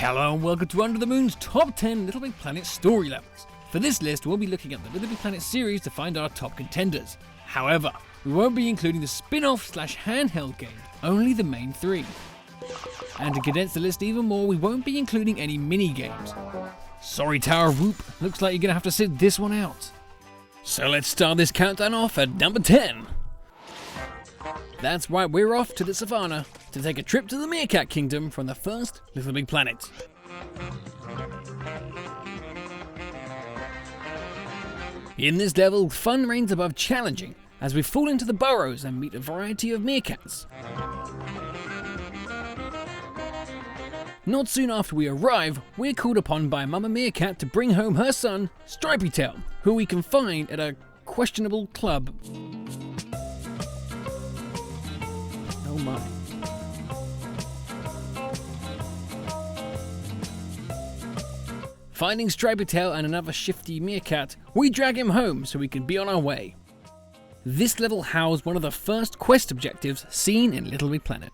Hello and welcome to Under the Moon's top 10 Little Big Planet story levels. For this list, we'll be looking at the Little Big Planet series to find our top contenders. However, we won't be including the spin-off / handheld game, only the main three. And to condense the list even more, we won't be including any mini-games. Sorry Tower of Whoop, looks like you're gonna have to sit this one out. So let's start this countdown off at number 10. That's right, we're off to the Savannah to take a trip to the Meerkat Kingdom from the first Little Big Planet. In this level, fun reigns above challenging as we fall into the burrows and meet a variety of meerkats. Not soon after we arrive, we're called upon by Mama Meerkat to bring home her son, Stripeytail, who we can find at a questionable club. Oh my. Finding Stripeytail and another shifty meerkat, we drag him home so we can be on our way. This level housed one of the first quest objectives seen in Little Big Planet.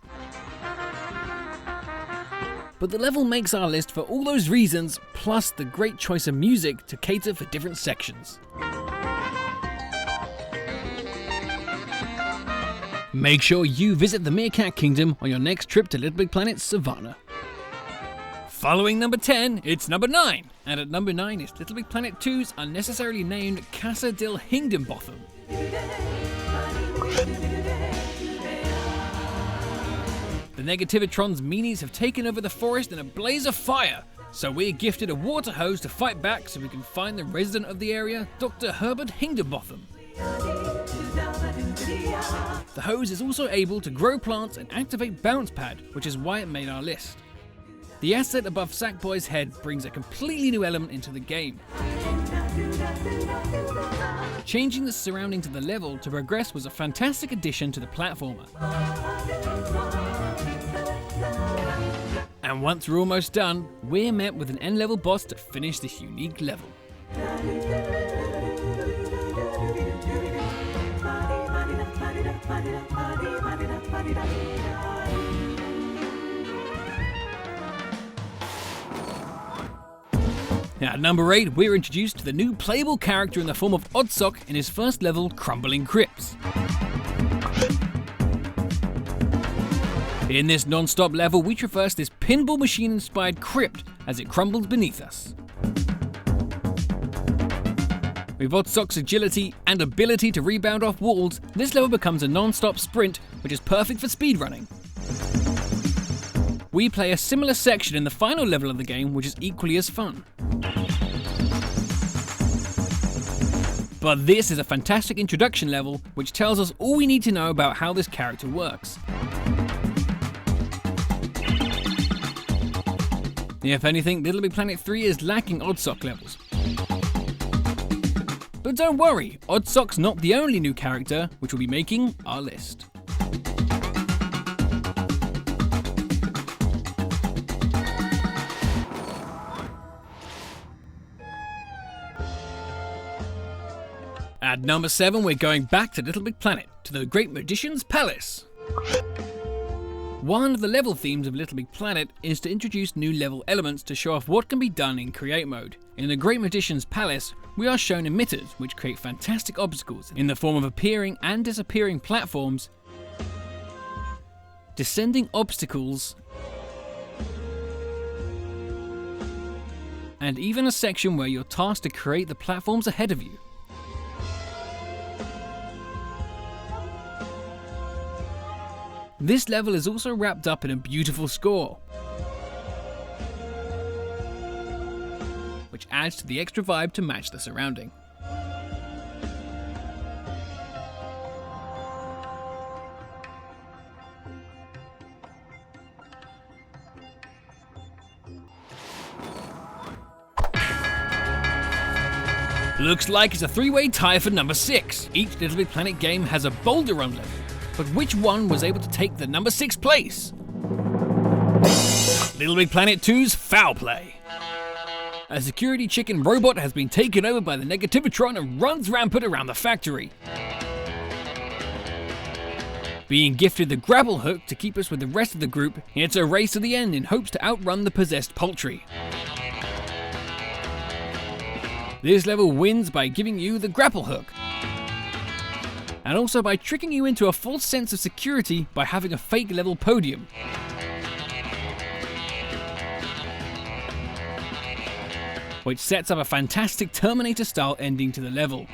But the level makes our list for all those reasons, plus the great choice of music to cater for different sections. Make sure you visit the Meerkat Kingdom on your next trip to Little Big Planet Savannah. Following number 10, it's number 9, and at number 9 is Little Big Planet 2's unnecessarily named Casa del Hingdenbotham. The Negativitron's meanies have taken over the forest in a blaze of fire, so we're gifted a water hose to fight back so we can find the resident of the area, Dr. Herbert Hingdenbotham. The hose is also able to grow plants and activate Bounce Pad, which is why it made our list. The asset above Sackboy's head brings a completely new element into the game. Changing the surroundings of the level to progress was a fantastic addition to the platformer. And once we're almost done, we're met with an end-level boss to finish this unique level. Now at number 8, we're introduced to the new playable character in the form of Oddsock in his first level, Crumbling Crypts. In this non-stop level, we traverse this pinball machine-inspired crypt as it crumbles beneath us. With Oddsock's agility and ability to rebound off walls, this level becomes a non-stop sprint, which is perfect for speedrunning. We play a similar section in the final level of the game, which is equally as fun. But this is a fantastic introduction level, which tells us all we need to know about how this character works. If anything, Little Big Planet 3 is lacking Oddsock levels. But don't worry, Oddsock's not the only new character which will be making our list. At number 7, we're going back to Little Big Planet, to the Great Magician's Palace. One of the level themes of Little Big Planet is to introduce new level elements to show off what can be done in Create mode. In the Great Magician's Palace, we are shown emitters which create fantastic obstacles in the form of appearing and disappearing platforms, descending obstacles, and even a section where you're tasked to create the platforms ahead of you. This level is also wrapped up in a beautiful score, which adds to the extra vibe to match the surrounding. Looks like it's a three-way tie for number 6. Each Little Big Planet game has a boulder run level, but which one was able to take the number 6 place? Little Big Planet 2's Foul Play. A security chicken robot has been taken over by the Negativitron and runs rampant around the factory. Being gifted the grapple hook to keep us with the rest of the group, it's a race to the end in hopes to outrun the possessed poultry. This level wins by giving you the grapple hook, and also by tricking you into a false sense of security by having a fake level podium. Which sets up a fantastic Terminator style ending to the level.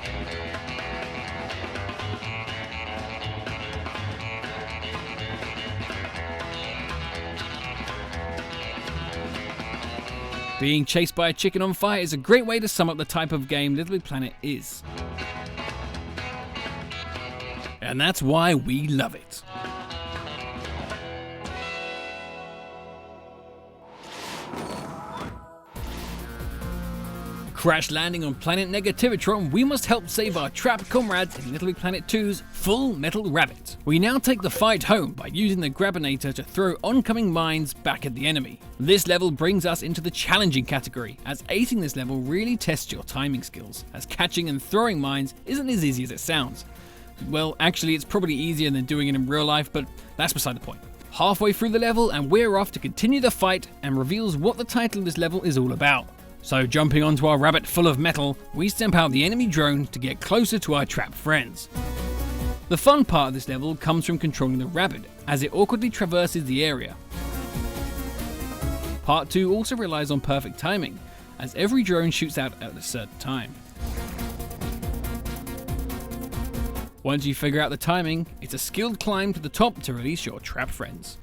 Being chased by a chicken on fire is a great way to sum up the type of game Little Big Planet is. And that's why we love it. Crash landing on planet Negativitron, we must help save our trapped comrades in Little Big Planet 2's Full Metal Rabbit. We now take the fight home by using the Grabinator to throw oncoming mines back at the enemy. This level brings us into the challenging category, as acing this level really tests your timing skills, as catching and throwing mines isn't as easy as it sounds. Well, actually it's probably easier than doing it in real life, but that's beside the point. Halfway through the level and we're off to continue the fight, and reveals what the title of this level is all about. So jumping onto our rabbit full of metal, we stamp out the enemy drone to get closer to our trapped friends. The fun part of this level comes from controlling the rabbit, as it awkwardly traverses the area. Part 2 also relies on perfect timing, as every drone shoots out at a certain time. Once you figure out the timing, it's a skilled climb to the top to release your trapped friends.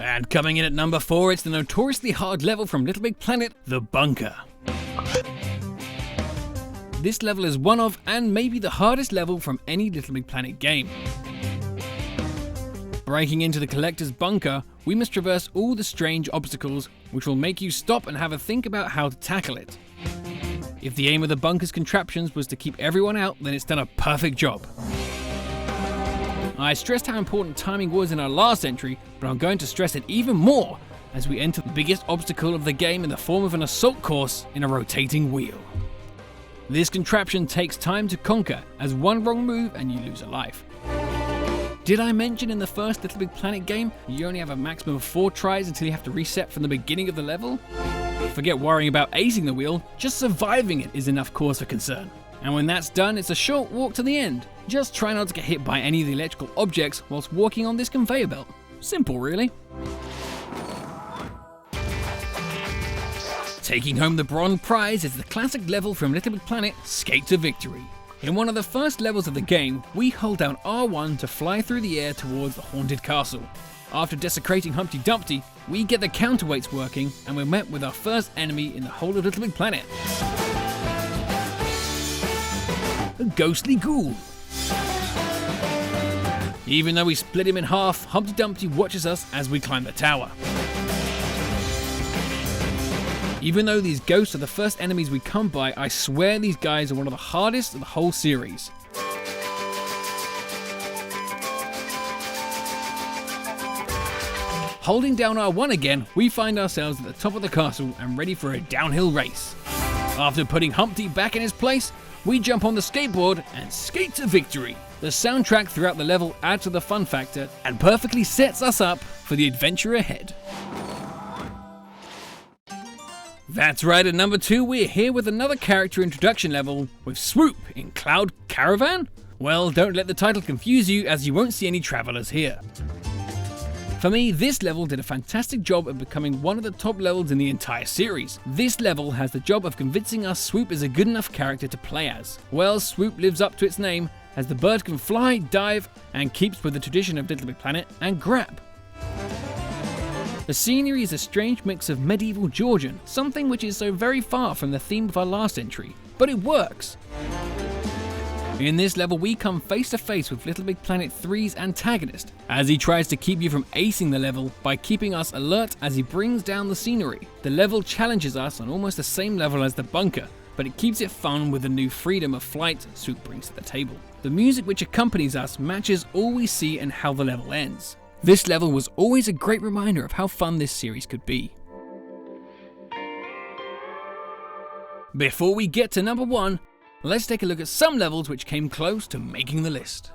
And coming in at number 4, it's the notoriously hard level from Little Big Planet, The Bunker. This level is one of, and maybe the hardest level from any Little Big Planet game. Breaking into the collector's bunker, we must traverse all the strange obstacles, which will make you stop and have a think about how to tackle it. If the aim of the bunker's contraptions was to keep everyone out, then it's done a perfect job. I stressed how important timing was in our last entry, but I'm going to stress it even more as we enter the biggest obstacle of the game in the form of an assault course in a rotating wheel. This contraption takes time to conquer, as one wrong move and you lose a life. Did I mention in the first Little Big Planet game, you only have a maximum of 4 tries until you have to reset from the beginning of the level? Forget worrying about acing the wheel, just surviving it is enough cause for concern. And when that's done, it's a short walk to the end. Just try not to get hit by any of the electrical objects whilst walking on this conveyor belt. Simple, really. Taking home the bronze prize is the classic level from Little Big Planet, Skate to Victory. In one of the first levels of the game, we hold down R1 to fly through the air towards the haunted castle. After desecrating Humpty Dumpty, we get the counterweights working, and we're met with our first enemy in the whole of Little Big Planet. A ghostly ghoul. Even though we split him in half, Humpty Dumpty watches us as we climb the tower. Even though these ghosts are the first enemies we come by, I swear these guys are one of the hardest of the whole series. Holding down R1 again, we find ourselves at the top of the castle and ready for a downhill race. After putting Humpty back in his place, we jump on the skateboard and skate to victory. The soundtrack throughout the level adds to the fun factor and perfectly sets us up for the adventure ahead. That's right, at number 2 we're here with another character introduction level with Swoop in Cloud Caravan? Well, don't let the title confuse you, as you won't see any travelers here. For me, this level did a fantastic job of becoming one of the top levels in the entire series. This level has the job of convincing us Swoop is a good enough character to play as. Well, Swoop lives up to its name, as the bird can fly, dive, and keeps with the tradition of Little Big Planet, and grab. The scenery is a strange mix of medieval Georgian, something which is so very far from the theme of our last entry, but it works. In this level, we come face to face with Little Big Planet 3's antagonist, as he tries to keep you from acing the level by keeping us alert as he brings down the scenery. The level challenges us on almost the same level as the bunker, but it keeps it fun with the new freedom of flight Swoop brings to the table. The music which accompanies us matches all we see and how the level ends. This level was always a great reminder of how fun this series could be. Before we get to number 1, let's take a look at some levels which came close to making the list.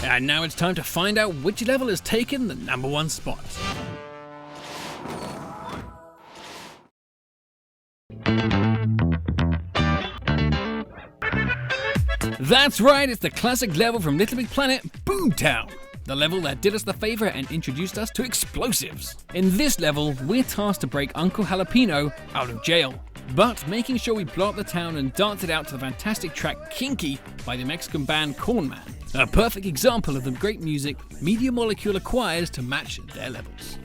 And now it's time to find out which level has taken the number 1 spot. That's right, it's the classic level from Little Big Planet, Boomtown. The level that did us the favor and introduced us to explosives. In this level, we're tasked to break Uncle Jalapeno out of jail, but making sure we blow up the town and dance it out to the fantastic track Kinky by the Mexican band Corn Man. A perfect example of the great music Media Molecule acquires to match their levels.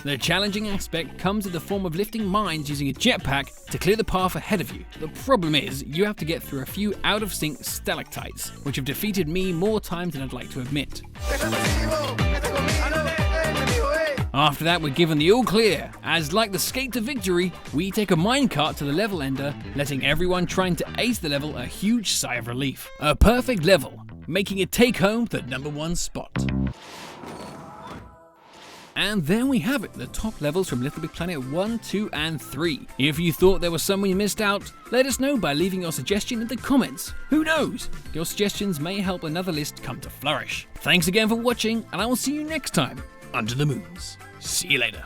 The challenging aspect comes in the form of lifting mines using a jetpack to clear the path ahead of you. The problem is, you have to get through a few out-of-sync stalactites, which have defeated me more times than I'd like to admit. After that, we're given the all clear, as like the skate to victory, we take a minecart to the level ender, letting everyone trying to ace the level a huge sigh of relief. A perfect level, making it take home the number 1 spot. And there we have it, the top levels from Little Big Planet 1, 2 and 3. If you thought there was some we missed out, let us know by leaving your suggestion in the comments. Who knows? Your suggestions may help another list come to flourish. Thanks again for watching, and I will see you next time under the moons. See you later.